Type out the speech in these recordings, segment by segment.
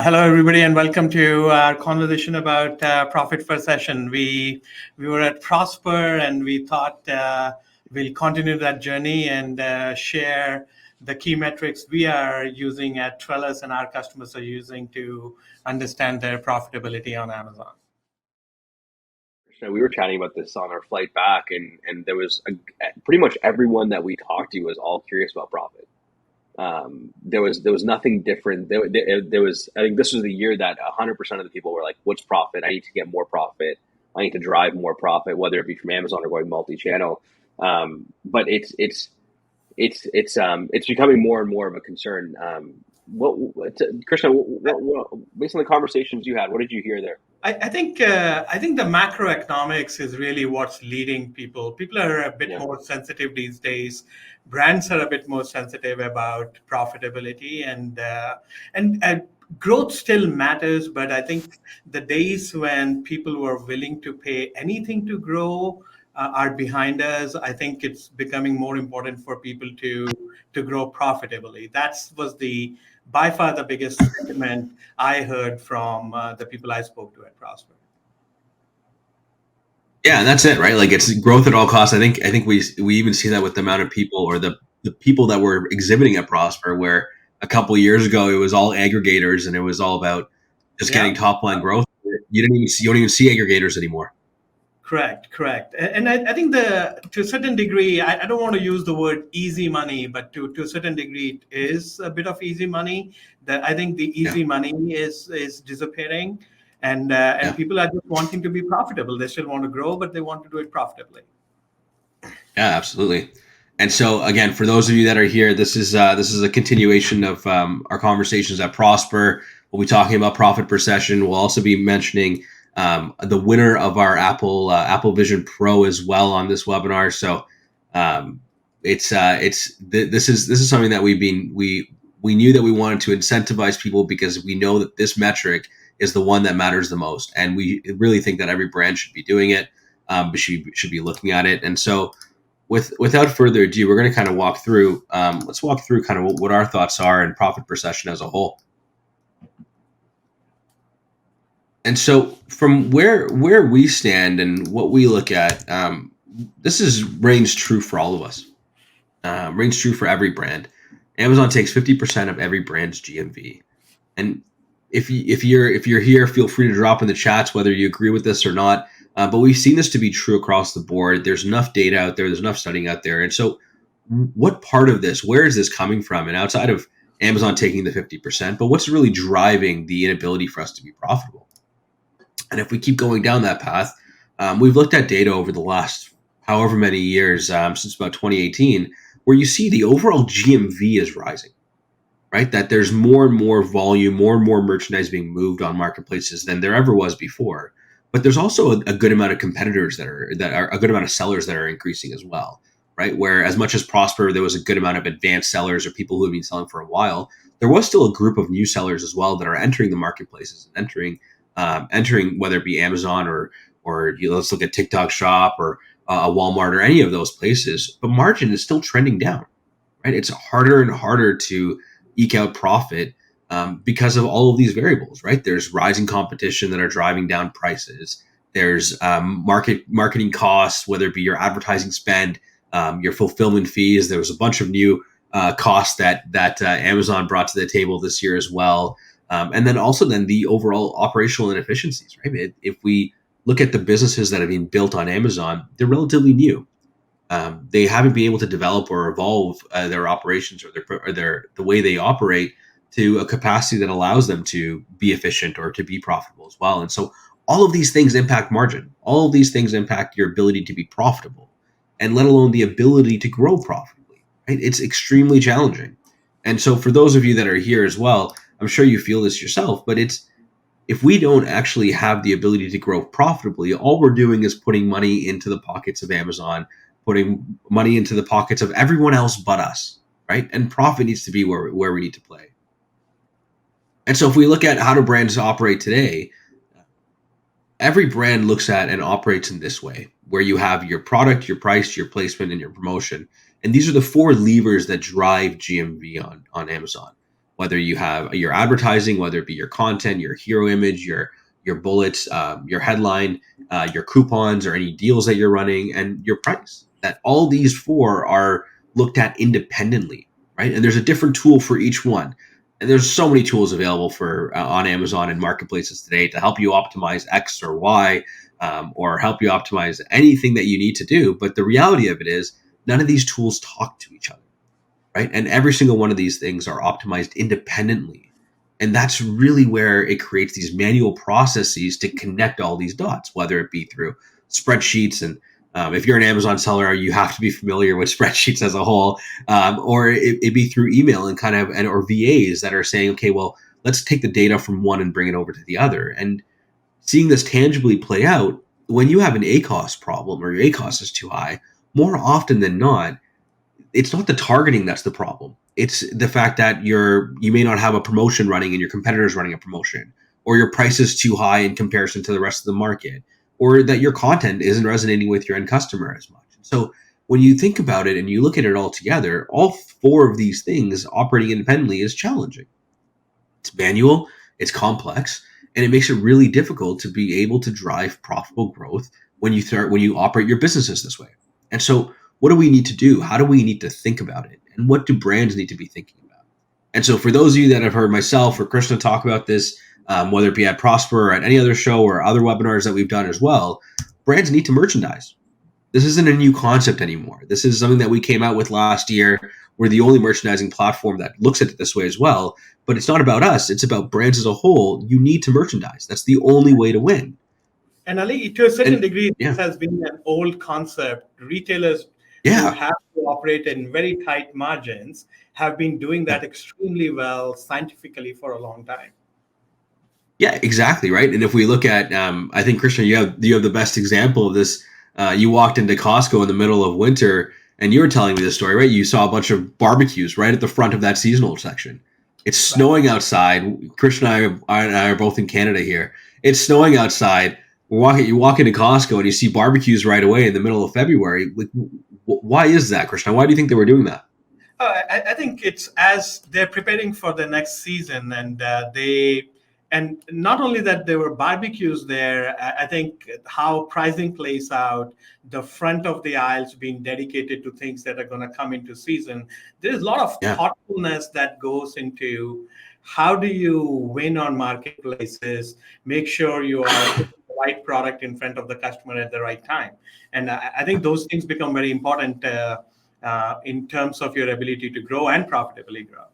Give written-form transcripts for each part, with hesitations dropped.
Hello, everybody, and welcome to our conversation about profit per session. We were at Prosper, and we thought we'll continue that journey and share the key metrics we are using at Trellis and our customers are using to understand their profitability on Amazon. So we were chatting about this on our flight back, and there was pretty much everyone that we talked to was all curious about profit. There was nothing different. There was, I think this was the year that 100% of the people were like, "What's profit? I need to get more profit. I need to drive more profit, whether it be from Amazon or going multi-channel." But it's becoming more and more of a concern. Krishna, based on the conversations you had, what did you hear there? I think the macroeconomics is really what's leading people. People are a bit Yeah. more sensitive these days. Brands are a bit more sensitive about profitability, and growth still matters. But I think the days when people were willing to pay anything to grow are behind us. I think it's becoming more important for people to grow profitably. That was the by far the biggest sentiment I heard from the people I spoke to at Prosper. Yeah, and that's it, right? Like it's growth at all costs. I think we even see that with the amount of people or the people that were exhibiting at Prosper, where a couple of years ago it was all aggregators and it was all about just getting Yeah, top line growth. You don't even see aggregators anymore. correct. And I think to a certain degree, I don't want to use the word easy money, but to a certain degree, it is a bit of easy money. That I think the Yeah, easy money is disappearing, and yeah, people are just wanting to be profitable. They still want to grow, but they want to do it profitably. yeah, absolutely. And so again, for those of you that are here, this is a continuation of our conversations at Prosper. We'll be talking about profit per session. We'll also be mentioning the winner of our Apple Vision Pro as well on this webinar. So um, this is something that we knew that we wanted to incentivize people because we know that this metric is the one that matters the most, and we really think that every brand should be doing it, but should be looking at it. And so without further ado, we're going to kind of walk through. Let's walk through kind of what our thoughts are in profit per session as a whole. And so, from where we stand and what we look at, this is reigns true for all of us. Reigns true for every brand. Amazon takes 50% of every brand's GMV, and if you're here, feel free to drop in the chats whether you agree with this or not. But we've seen this to be true across the board. There's enough data out there. There's enough studying out there. And so, what part of this? Where is this coming from? And outside of Amazon taking the 50%, but what's really driving the inability for us to be profitable? And if we keep going down that path, we've looked at data over the last however many years, since about 2018, where you see the overall GMV is rising, right? That there's more and more volume, more and more merchandise being moved on marketplaces than there ever was before. But there's also a good amount of competitors that are a good amount of sellers that are increasing as well, right? Where as much as Prosper, there was a good amount of advanced sellers or people who have been selling for a while. There was still a group of new sellers as well that are entering the marketplaces and entering whether it be Amazon or let's look at TikTok Shop or a Walmart or any of those places. But margin is still trending down, right? It's harder and harder to eke out profit because of all of these variables, right? There's rising competition that are driving down prices. There's marketing costs, whether it be your advertising spend, your fulfillment fees. There was a bunch of new costs that Amazon brought to the table this year as well, and then also then the overall operational inefficiencies, right? If we look at the businesses that have been built on Amazon, they're relatively new. They haven't been able to develop or evolve their operations or the way they operate to a capacity that allows them to be efficient or to be profitable as well. And so all of these things impact margin. All of these things impact your ability to be profitable, and let alone the ability to grow profitably. Right? It's extremely challenging. And so for those of you that are here as well, I'm sure you feel this yourself, but it's if we don't actually have the ability to grow profitably, all we're doing is putting money into the pockets of Amazon, putting money into the pockets of everyone else but us, right? And profit needs to be where we need to play. And so if we look at how do brands operate today, every brand looks at and operates in this way, where you have your product, your price, your placement, and your promotion. And these are the four levers that drive GMV on Amazon. whether you have your advertising, whether it be your content, your hero image, your bullets, your headline, your coupons, or any deals that you're running, and your price. That all these four are looked at independently, right? And there's a different tool for each one. And there's so many tools available for on Amazon and marketplaces today to help you optimize X or Y, or help you optimize anything that you need to do. But the reality of it is, none of these tools talk to each other, right? And every single one of these things are optimized independently. And that's really where it creates these manual processes to connect all these dots, whether it be through spreadsheets. And if you're an Amazon seller, you have to be familiar with spreadsheets as a whole, or it be through email and or VAs that are saying, okay, well, let's take the data from one and bring it over to the other. And seeing this tangibly play out, when you have an ACOS problem or your ACOS is too high, more often than not, it's not the targeting that's the problem. It's the fact that you may not have a promotion running and your competitor's running a promotion, or your price is too high in comparison to the rest of the market, or that your content isn't resonating with your end customer as much. So when you think about it and you look at it all together, all four of these things operating independently is challenging. It's manual, it's complex, and it makes it really difficult to be able to drive profitable growth when you operate your businesses this way. And so what do we need to do? How do we need to think about it? And what do brands need to be thinking about? And so for those of you that have heard myself or Krishna talk about this, whether it be at Prosper or at any other show or other webinars that we've done as well, brands need to merchandise. This isn't a new concept anymore. This is something that we came out with last year. We're the only merchandising platform that looks at it this way as well. But it's not about us. It's about brands as a whole. You need to merchandise. That's the only way to win. And Ali, to a certain degree, this has been an old concept. Retailers who have to operate in very tight margins have been doing that extremely well scientifically for a long time. Yeah, exactly, right. And if we look at, I think Krishna, you have the best example of this. You walked into Costco in the middle of winter, and you were telling me this story, right? You saw a bunch of barbecues right at the front of that seasonal section. It's snowing outside. Krishna and I are both in Canada here. It's snowing outside. You walk into Costco and you see barbecues right away in the middle of February. Like, why is that, Krishna? Why do you think they were doing that? I think it's as they're preparing for the next season, and not only that, there were barbecues there. I think how pricing plays out, the front of the aisles being dedicated to things that are going to come into season. There's a lot of thoughtfulness that goes into how do you win on marketplaces, make sure you are putting the right product in front of the customer at the right time. And I think those things become very important in terms of your ability to grow and profitably grow.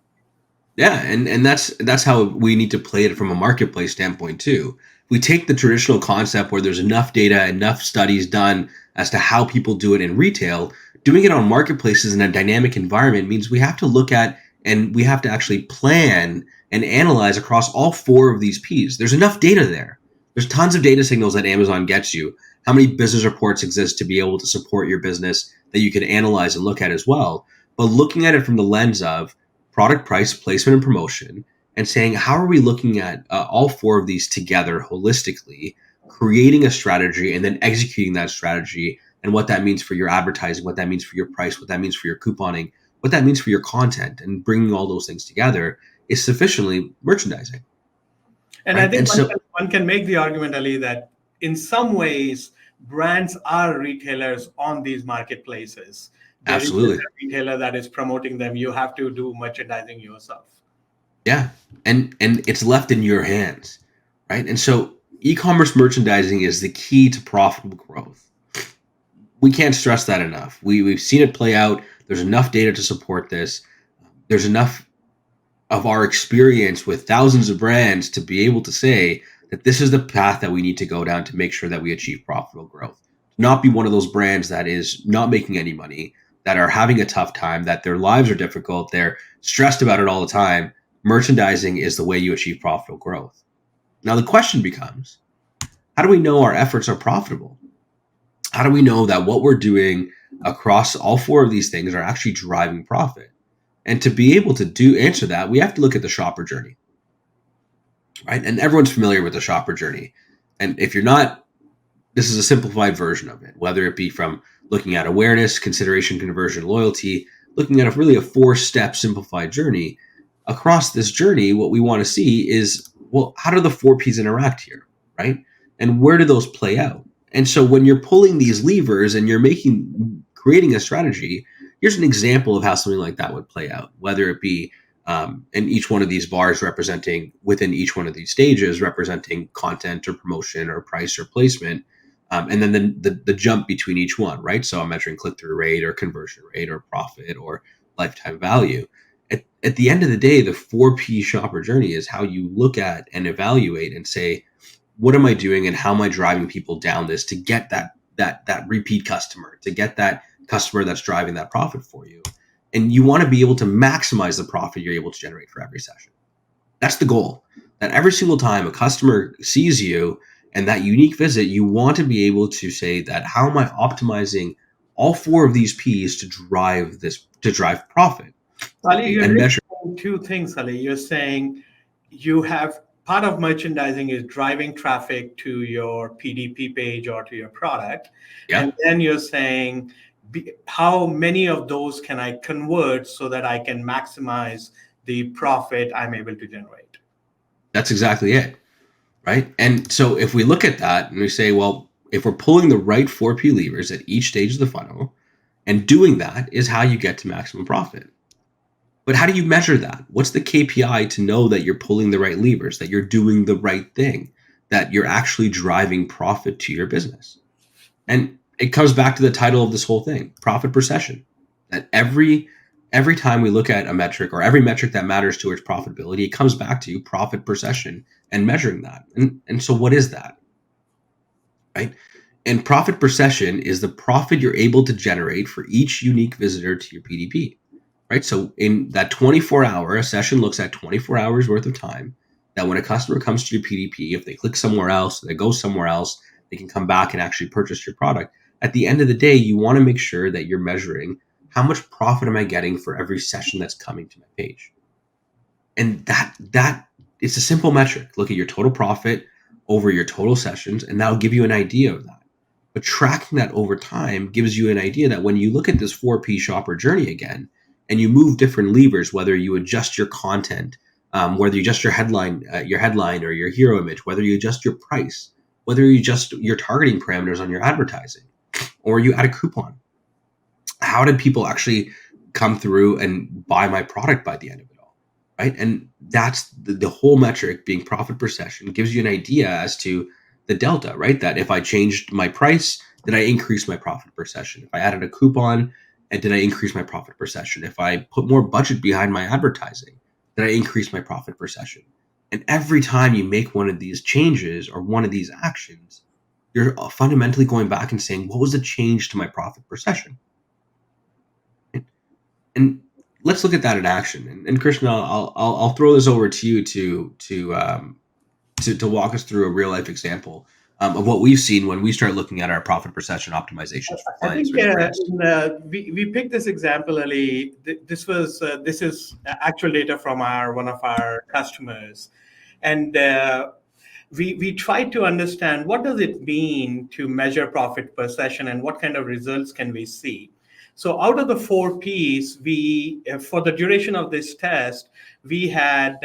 Yeah, and that's how we need to play it from a marketplace standpoint too. We take the traditional concept where there's enough data, enough studies done as to how people do it in retail. Doing it on marketplaces in a dynamic environment means we have to look at and we have to actually plan and analyze across all four of these P's. There's enough data there. There's tons of data signals that Amazon gets you. How many business reports exist to be able to support your business that you can analyze and look at as well. But looking at it from the lens of product, price, placement, and promotion, and saying, how are we looking at all four of these together holistically, creating a strategy and then executing that strategy, and what that means for your advertising, what that means for your price, what that means for your couponing, what that means for your content, and bringing all those things together is sufficiently merchandising. And right? I think one can make the argument, Ali, that in some ways, brands are retailers on these marketplaces. There Absolutely. is a retailer that is promoting them. You have to do merchandising yourself. Yeah. And it's left in your hands, right? And so e-commerce merchandising is the key to profitable growth. We can't stress that enough. We've seen it play out. There's enough data to support this. There's enough of our experience with thousands of brands to be able to say that this is the path that we need to go down to make sure that we achieve profitable growth. Not be one of those brands that is not making any money, that are having a tough time, that their lives are difficult, they're stressed about it all the time. Merchandising is the way you achieve profitable growth. Now the question becomes, how do we know our efforts are profitable? How do we know that what we're doing across all four of these things are actually driving profit? And to be able to answer that, we have to look at the shopper journey, right? And everyone's familiar with the shopper journey. And if you're not, this is a simplified version of it, whether it be from looking at awareness, consideration, conversion, loyalty, looking at really a 4-step simplified journey. across this journey, what we want to see is, well, how do the 4Ps interact here, right? And where do those play out? And so when you're pulling these levers and you're creating a strategy, here's an example of how something like that would play out, whether it be and each one of these bars representing within each one of these stages, representing content or promotion or price or placement. And then the jump between each one, right? So I'm measuring click-through rate or conversion rate or profit or lifetime value. At the end of the day, the 4P shopper journey is how you look at and evaluate and say, what am I doing and how am I driving people down this to get that repeat customer, to get that customer that's driving that profit for you. And you want to be able to maximize the profit you're able to generate for every session. That's the goal. That every single time a customer sees you and that unique visit, you want to be able to say that, how am I optimizing all 4 of these P's to drive profit? Ali, you're And measure. saying two things, Ali. You're saying you have part of merchandising is driving traffic to your PDP page or to your product. Yeah. And then you're saying, how many of those can I convert so that I can maximize the profit I'm able to generate? That's exactly it, right? And so if we look at that and we say, well, if we're pulling the right 4P levers at each stage of the funnel, and doing that is how you get to maximum profit. But how do you measure that? What's the KPI to know that you're pulling the right levers, that you're doing the right thing, that you're actually driving profit to your business? And it comes back to the title of this whole thing, profit per session. That every time we look at a metric or every metric that matters towards profitability, it comes back to profit per session and measuring that. And so what is that? Right? And profit per session is the profit you're able to generate for each unique visitor to your PDP. Right? So in that 24-hour, a session looks at 24 hours worth of time that when a customer comes to your PDP, if they click somewhere else, they go somewhere else, they can come back and actually purchase your product. At the end of the day, you want to make sure that you're measuring how much profit am I getting for every session that's coming to my page. And that it's a simple metric. Look at your total profit over your total sessions, and that'll give you an idea of that. But tracking that over time gives you an idea that when you look at this 4P shopper journey again, and you move different levers, whether you adjust your content, whether you adjust your headline or your hero image, whether you adjust your price, whether you adjust your targeting parameters on your advertising, or you add a coupon. How did people actually come through and buy my product by the end of it all, right? And that's the whole metric being profit per session gives you an idea as to the delta, right? That if I changed my price, did I increase my profit per session? If I added a coupon, and did I increase my profit per session? If I put more budget behind my advertising, did I increase my profit per session? And every time you make one of these changes or one of these actions, you're fundamentally going back and saying, what was the change to my profit per session? And let's look at that in action. And Krishna, I'll throw this over to you to walk us through a real life example of what we've seen when we start looking at our profit per session optimizations for I clients. think we picked this example, Ali. This is actual data from one of our customers, and we tried to understand what does it mean to measure profit per session and what kind of results can we see. So out of the 4Ps, for the duration of this test, we had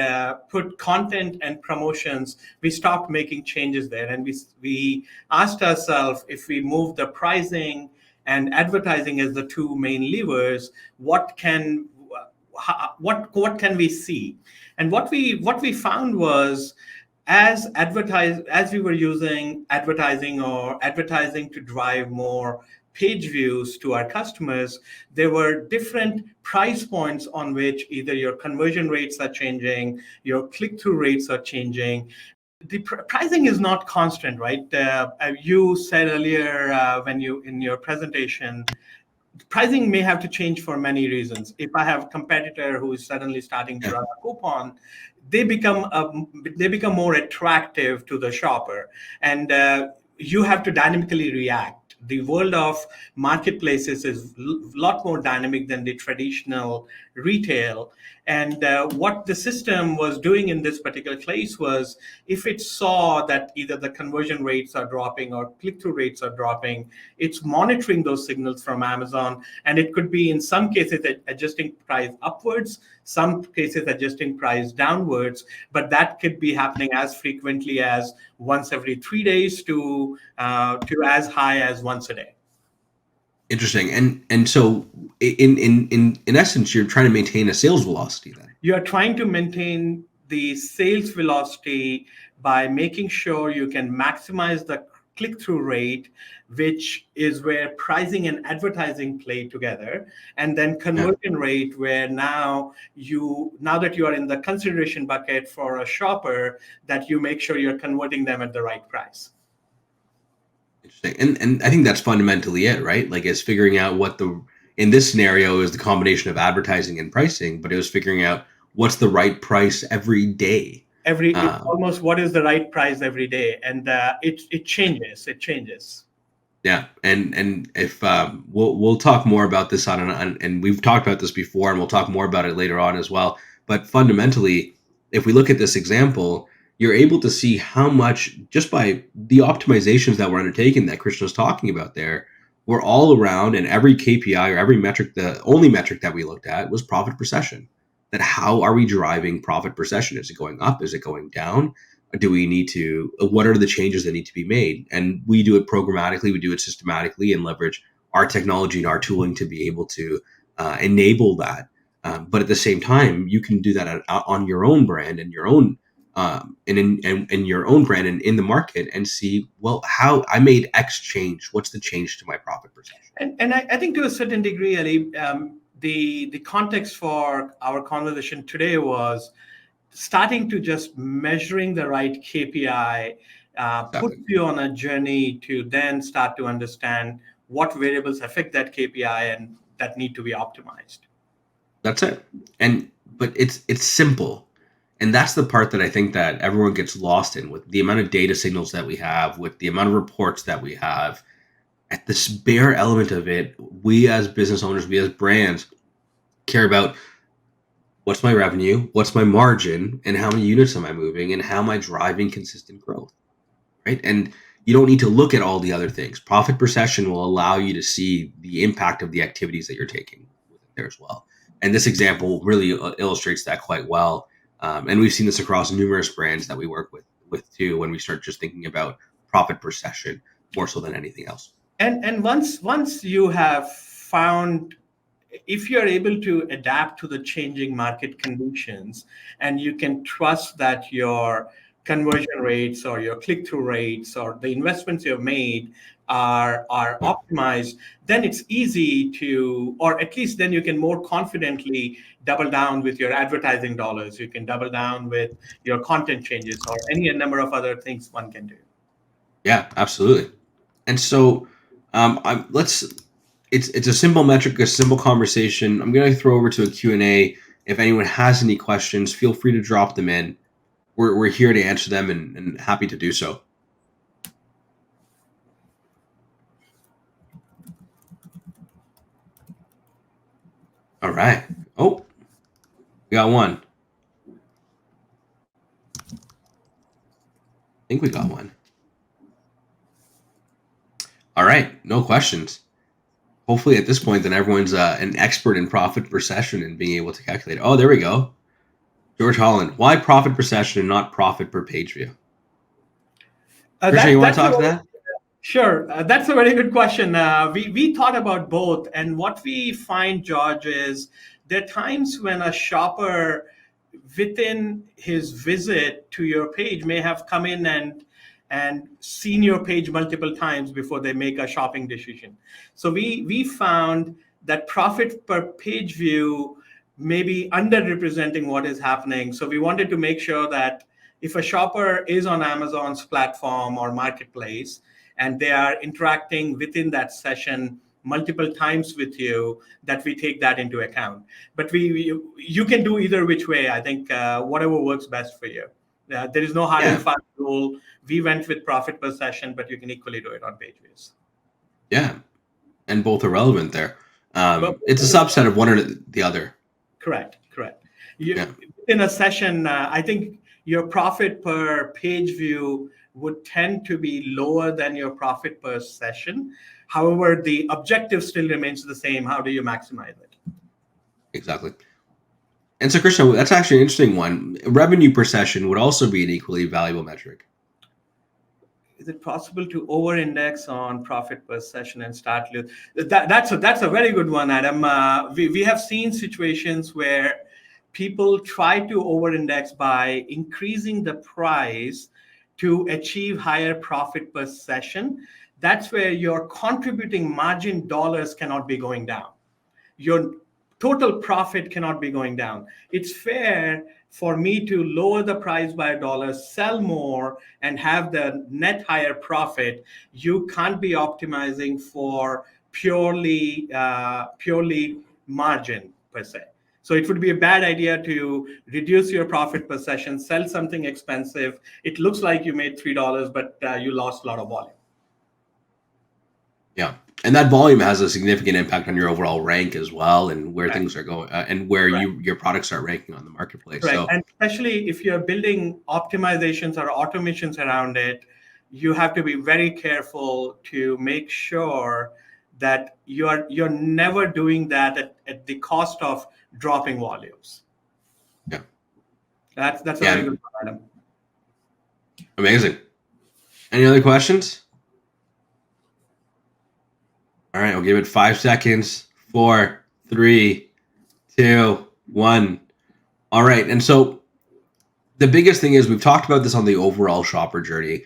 put content and promotions. We stopped making changes there, and we asked ourselves, if we move the pricing and advertising as the two main levers, what can we see? And what we found was, as we were using advertising to drive more page views to our customers, there were different price points on which either your conversion rates are changing, your click-through rates are changing. The pricing is not constant, right? You said earlier in your presentation, pricing may have to change for many reasons. If I have a competitor who is suddenly starting to run a coupon, they become more attractive to the shopper, and you have to dynamically react. The world of marketplaces is a lot more dynamic than the traditional retail. And what the system was doing in this particular case was, if it saw that either the conversion rates are dropping or click-through rates are dropping, it's monitoring those signals from Amazon. And it could be, in some cases, adjusting price upwards, some cases adjusting price downwards, but that could be happening as frequently as once every 3 days to as high as once a day. Interesting. And so in essence, you're trying to maintain a sales velocity then. You are trying to maintain the sales velocity by making sure you can maximize the click-through rate, which is where pricing and advertising play together, and then conversion rate, where now that you are in the consideration bucket for a shopper, that you make sure you're converting them at the right price. Interesting. And I think that's fundamentally it, right? Like, it's figuring out in this scenario is the combination of advertising and pricing, but it was figuring out what's the right price every day. Almost what is the right price every day, and it changes. Yeah, and if we'll talk more about this and we've talked about this before, and we'll talk more about it later on as well. But fundamentally, if we look at this example, you're able to see how much, just by the optimizations that were undertaken that Christian was talking about there, were all around, and every KPI or every metric, the only metric that we looked at was profit per session. That how are we driving profit per session? Is it going up? Is it going down? What are the changes that need to be made? And we do it programmatically, we do it systematically, and leverage our technology and our tooling to be able to enable that. But at the same time, you can do that on your own brand and your own in your own brand and in the market, and see, well, how I made X change. What's the change to my profit per session? And I think to a certain degree, Ali, the context for our conversation today was starting to just measuring the right KPI, puts you on a journey to then start to understand what variables affect that KPI and that need to be optimized. That's it. But it's simple. And that's the part that I think that everyone gets lost in, with the amount of data signals that we have, with the amount of reports that we have. At this bare element of it, we as business owners, we as brands, care about what's my revenue, what's my margin, and how many units am I moving, and how am I driving consistent growth, right? And you don't need to look at all the other things. Profit per session will allow you to see the impact of the activities that you're taking there as well. And this example really illustrates that quite well. And we've seen this across numerous brands that we work with too, when we start just thinking about profit per session more so than anything else. And once you have found, if you're able to adapt to the changing market conditions, and you can trust that your conversion rates or your click-through rates or the investments you've made are optimized, then it's easy to, or at least then you can more confidently double down with your advertising dollars. You can double down with your content changes or any number of other things one can do. Yeah, absolutely. And so it's a simple metric, a simple conversation. I'm going to throw over to a Q&A. If anyone has any questions, feel free to drop them in. We're here to answer them, and happy to do so. All right. Oh, we got one. I think we got one. All right. No questions. Hopefully at this point, then everyone's an expert in profit per session and being able to calculate. Oh, there we go. George Holland, why profit per session and not profit per page view? Christian, you want to talk to that? Sure. That's a very good question. We thought about both. And what we find, George, is there are times when a shopper within his visit to your page may have come in and seen your page multiple times before they make a shopping decision. So we found that profit per page view may be underrepresenting what is happening. So we wanted to make sure that if a shopper is on Amazon's platform or marketplace, and they are interacting within that session multiple times with you, that we take that into account. But you can do either which way. I think whatever works best for you. There is no hard and fast rule. We went with profit per session, but you can equally do it on page views. Yeah, and both are relevant there. It's a subset of one or the other. Correct. Yeah. In a session, I think your profit per page view would tend to be lower than your profit per session. However, the objective still remains the same. How do you maximize it? Exactly. And so, Krishna, that's actually an interesting one. Revenue per session would also be an equally valuable metric. Is it possible to over-index on profit per session and start lose? That's a very good one, Adam. We have seen situations where people try to over-index by increasing the price to achieve higher profit per session. That's where your contributing margin dollars cannot be going down. Your total profit cannot be going down. It's fair for me to lower the price by $1, sell more, and have the net higher profit. You can't be optimizing for purely margin per se. So it would be a bad idea to reduce your profit per session, sell something expensive. It looks like you made $3, but you lost a lot of volume. Yeah. And that volume has a significant impact on your overall rank as well, and where Right. things are going, and where Right. your products are ranking on the marketplace. Right. So, And especially if you're building optimizations or automations around it, you have to be very careful to make sure that you're never doing that at the cost of dropping volumes. yeah. That's a Yeah. very good one, Adam. Amazing. Any other questions? All right, I'll give it 5 seconds. 4, 3, 2, 1. All right. And so the biggest thing is we've talked about this on the overall shopper journey.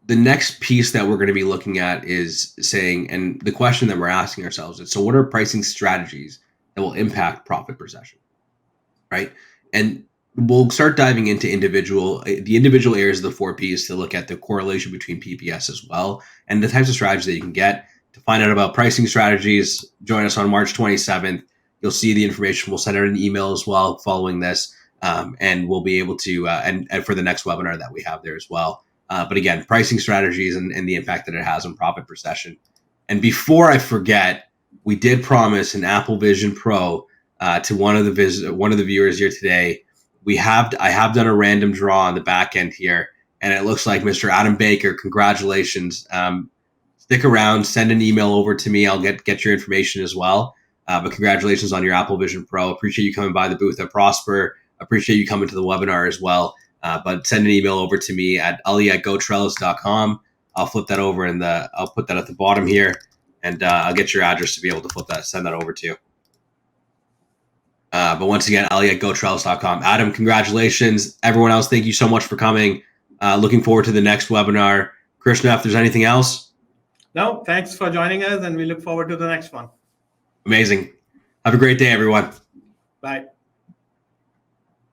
The next piece that we're going to be looking at is saying, and the question that we're asking ourselves is, so what are pricing strategies that will impact profit per session, right? And we'll start diving into the individual areas of the 4 Ps to look at the correlation between PPS as well, and the types of strategies that you can get. To find out about pricing strategies, join us on March 27th. You'll see the information. We'll send out an email as well following this, and we'll be able to, and for the next webinar that we have there as well. But again, pricing strategies and the impact that it has on profit per session. And before I forget, we did promise an Apple Vision Pro to one of the viewers here today. I have done a random draw on the back end here, and it looks like Mr. Adam Baker. Congratulations! Stick around, send an email over to me. I'll get your information as well. But congratulations on your Apple Vision Pro. Appreciate you coming by the booth at Prosper. Appreciate you coming to the webinar as well. But send an email over to me at ali@gotrellis.com. I'll flip that over I'll put that at the bottom here, and I'll get your address to be able to send that over to you. But once again, ali@gotrellis.com. Adam, congratulations. Everyone else, thank you so much for coming. Looking forward to the next webinar. Krishna, if there's anything else? No, thanks for joining us, and we look forward to the next one. Amazing. Have a great day, everyone. Bye.